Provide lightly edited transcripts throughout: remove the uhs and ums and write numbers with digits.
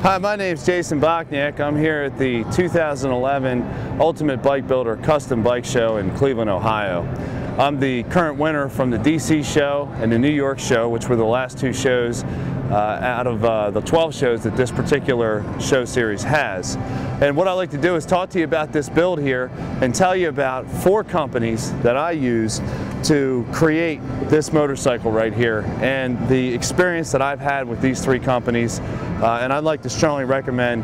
Hi, my name is Jason Bachniak. I'm here at the 2011 Ultimate Bike Builder Custom Bike Show in Cleveland, Ohio. I'm the current winner from the DC show and the New York show, which were the last two shows out of the 12 shows that this particular show series has. And what I'd like to do is talk to you about this build here and tell you about 4 companies that I used to create this motorcycle right here and the experience that I've had with these 3 companies. And I'd like to strongly recommend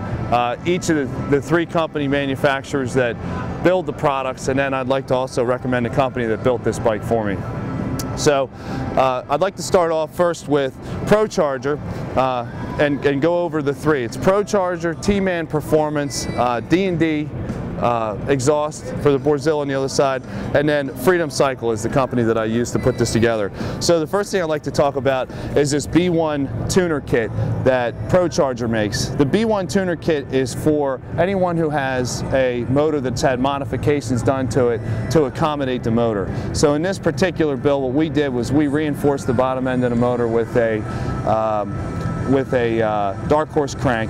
each of the 3 company manufacturers that build the products, and then I'd like to also recommend the company that built this bike for me. So I'd like to start off first with ProCharger and go over the 3. It's ProCharger, T-Man Performance, D&D exhaust for the Borzilla on the other side, and then Freedom Cycle is the company that I used to put this together. So the first thing I'd like to talk about is this B1 tuner kit that ProCharger makes. The B1 tuner kit is for anyone who has a motor that's had modifications done to it to accommodate the motor. So in this particular build, what we did was we reinforced the bottom end of the motor with a Dark Horse crank.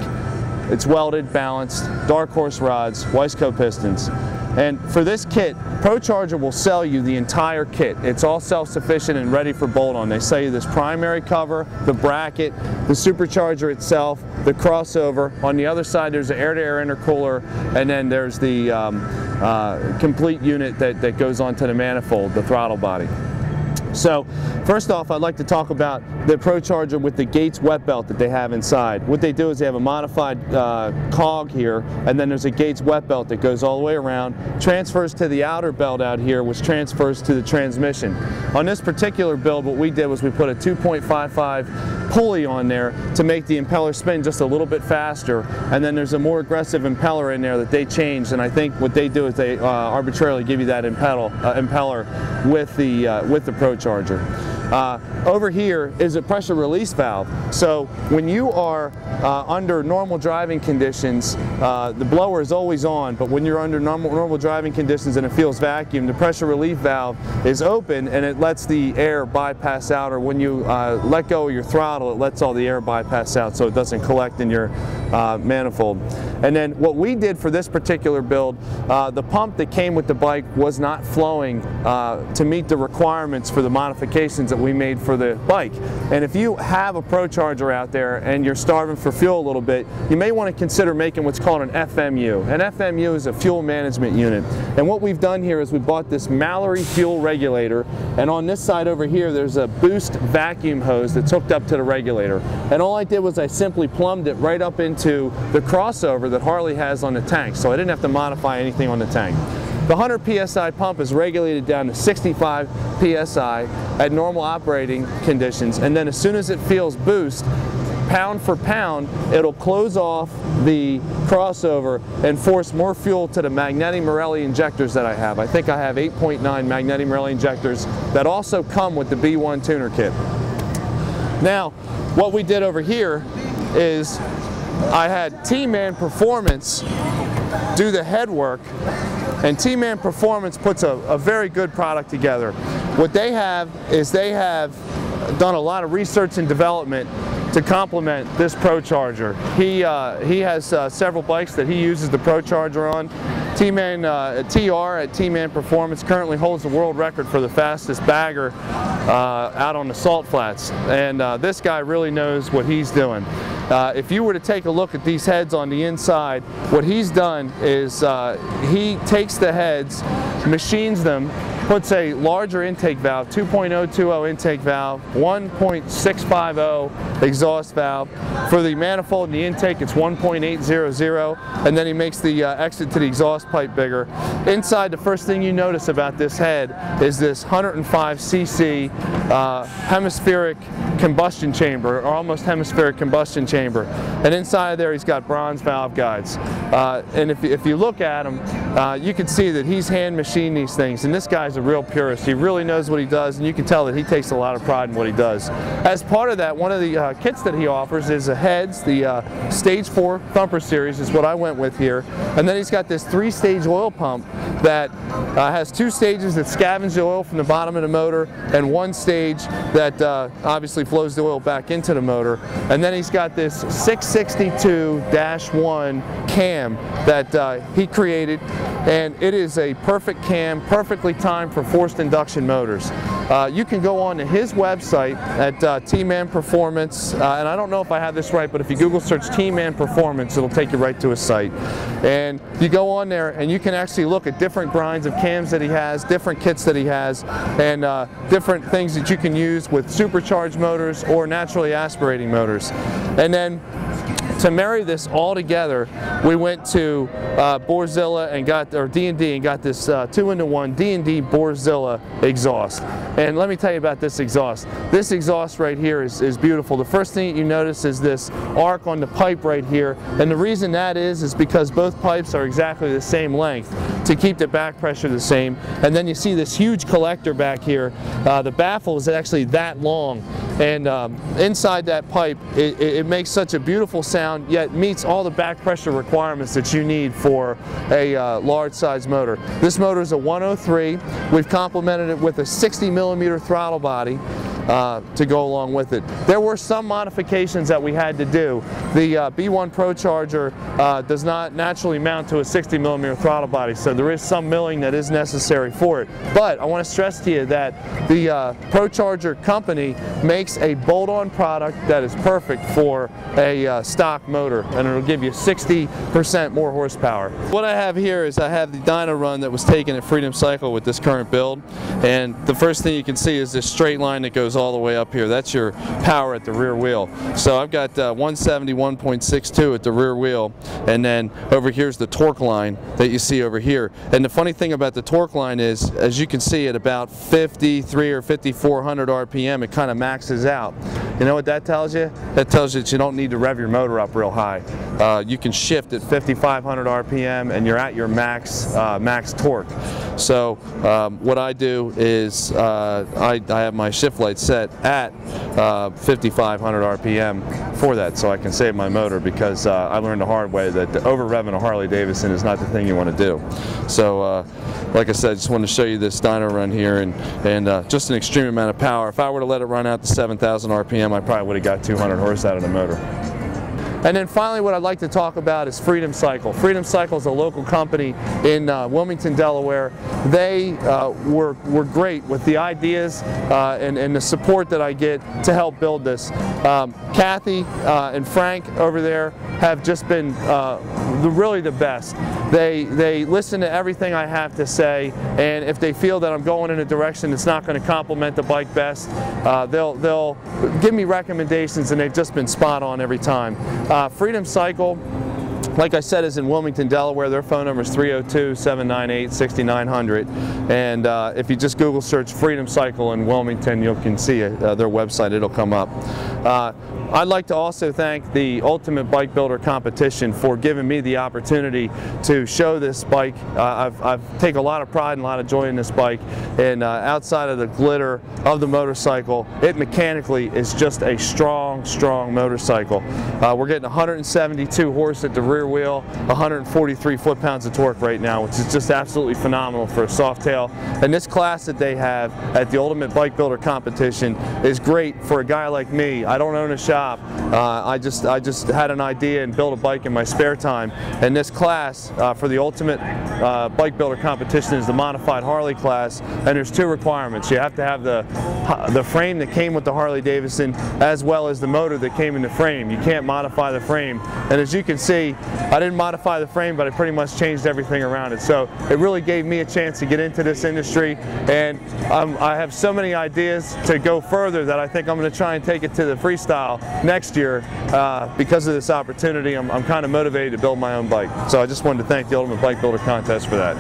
It's welded, balanced, Dark Horse rods, Wiseco pistons. And for this kit, ProCharger will sell you the entire kit. It's all self-sufficient and ready for bolt-on. They sell you this primary cover, the bracket, the supercharger itself, the crossover. On the other side, there's an air-to-air intercooler, and then there's the complete unit that goes onto the manifold, the throttle body. So first off, I'd like to talk about the ProCharger with the Gates wet belt that they have inside. What they do is they have a modified cog here, and then there's a Gates wet belt that goes all the way around, transfers to the outer belt out here, which transfers to the transmission. On this particular build, what we did was we put a 2.55 pulley on there to make the impeller spin just a little bit faster, and then there's a more aggressive impeller in there that they changed, and I think what they do is they arbitrarily give you that impeller with the ProCharger. Over here is a pressure release valve. So when you are under normal driving conditions, the blower is always on, but when you're under normal driving conditions and it feels vacuum, the pressure relief valve is open and it lets the air bypass out, or when you let go of your throttle, it lets all the air bypass out so it doesn't collect in your manifold. And then what we did for this particular build, the pump that came with the bike was not flowing to meet the requirements for the modifications that we made for the bike. And if you have a ProCharger out there and you're starving for fuel a little bit, you may want to consider making what's called an FMU. An FMU is a fuel management unit. And what we've done here is we bought this Mallory fuel regulator, and on this side over here there's a boost vacuum hose that's hooked up to the regulator. And all I did was I simply plumbed it right up into the crossover that Harley has on the tank, so I didn't have to modify anything on the tank. The 100 psi pump is regulated down to 65 psi at normal operating conditions, and then as soon as it feels boost, pound for pound, it'll close off the crossover and force more fuel to the Magneti Marelli injectors that I have. I think I have 8.9 Magneti Marelli injectors that also come with the B1 tuner kit. Now, what we did over here is I had T-Man Performance do the head work, and T-Man Performance puts a very good product together. What they have is they have done a lot of research and development to complement this ProCharger. He has several bikes that he uses the ProCharger on. T-Man TR at T-Man Performance currently holds the world record for the fastest bagger out on the salt flats, and this guy really knows what he's doing. If you were to take a look at these heads on the inside, what he's done is he takes the heads, machines them, puts a larger intake valve, 2.020 intake valve, 1.650 exhaust valve. For the manifold and the intake, it's 1.800, and then he makes the exit to the exhaust pipe bigger. Inside, the first thing you notice about this head is this 105cc hemispheric combustion chamber, or almost hemispheric combustion chamber. And inside there he's got bronze valve guides. And if you look at him, you can see that he's hand machined these things, and this guy's a real purist. He really knows what he does, and you can tell that he takes a lot of pride in what he does. As part of that, one of the kits that he offers is the heads. The Stage 4 Thumper Series is what I went with here. And then he's got this 3-stage oil pump that has 2 stages that scavenge the oil from the bottom of the motor, and 1 stage that obviously flows the oil back into the motor. And then he's got this 662-1 cam that he created, and it is a perfect cam, perfectly timed for forced induction motors. You can go on to his website at T-Man Performance, and I don't know if I have this right, but if you Google search T-Man Performance, it'll take you right to his site. And you go on there and you can actually look at different grinds of cams that he has, different kits that he has, and different things that you can use with supercharged motors or naturally aspirating motors. And then to marry this all together, we went to Borzilla and got, or D&D, and got this 2-in-1 D&D Borzilla exhaust. And let me tell you about this exhaust. This exhaust right here is beautiful. The first thing that you notice is this arc on the pipe right here, and the reason that is because both pipes are exactly the same length to keep the back pressure the same. And then you see this huge collector back here. The baffle is actually that long, and inside that pipe it makes such a beautiful sound, yet meets all the back pressure requirements that you need for a large size motor. This motor is a 103. We've complemented it with a 60mm throttle body to go along with it. There were some modifications that we had to do. The B1 Pro Charger does not naturally mount to a 60mm throttle body, so there is some milling that is necessary for it. But I want to stress to you that the Pro Charger company makes a bolt-on product that is perfect for a stock motor, and it'll give you 60% more horsepower. What I have here is I have the dyno run that was taken at Freedom Cycle with this current build, and the first thing you can see is this straight line that goes all the way up here. That's your power at the rear wheel. So I've got 171.62 at the rear wheel, and then over here's the torque line that you see over here. And the funny thing about the torque line is, as you can see, at about 53 or 5400 RPM, it kind of maxes out. You know what that tells you? That tells you that you don't need to rev your motor up real high. You can shift at 5500 RPM and you're at your max torque. So what I do is I have my shift light set at 5500 RPM for that, so I can save my motor, because I learned the hard way that over revving a Harley Davidson is not the thing you want to do. So like I said, I just wanted to show you this dyno run here, and just an extreme amount of power. If I were to let it run out to 7000 RPM, I probably would have got 200 horse out of the motor. And then finally, what I'd like to talk about is Freedom Cycle. Freedom Cycle is a local company in Wilmington, Delaware. They were great with the ideas and the support that I get to help build this. Kathy and Frank over there have just been really the best. They listen to everything I have to say, and if they feel that I'm going in a direction that's not going to complement the bike best, they'll give me recommendations, and they've just been spot on every time. Freedom Cycle, like I said, is in Wilmington, Delaware. Their phone number is 302-798-6900, and if you just Google search Freedom Cycle in Wilmington, you can see their website. It'll come up. I'd like to also thank the Ultimate Bike Builder Competition for giving me the opportunity to show this bike. I've taken a lot of pride and a lot of joy in this bike, and outside of the glitter of the motorcycle, it mechanically is just a strong motorcycle. We're getting 172 horse at the rear wheel, 143 foot-pounds of torque right now, which is just absolutely phenomenal for a Softail. And this class that they have at the Ultimate Bike Builder Competition is great for a guy like me. I don't own a shop. I just had an idea and built a bike in my spare time. And this class for the Ultimate Bike Builder Competition is the modified Harley class, and there's 2 requirements. You have to have the frame that came with the Harley Davidson, as well as the motor that came in the frame. You can't modify the frame. And as you can see, I didn't modify the frame, but I pretty much changed everything around it. So it really gave me a chance to get into this industry, and I have so many ideas to go further that I think I'm going to try and take it to the freestyle next year. Because of this opportunity, I'm kind of motivated to build my own bike. So I just wanted to thank the Ultimate Bike Builder Contest for that.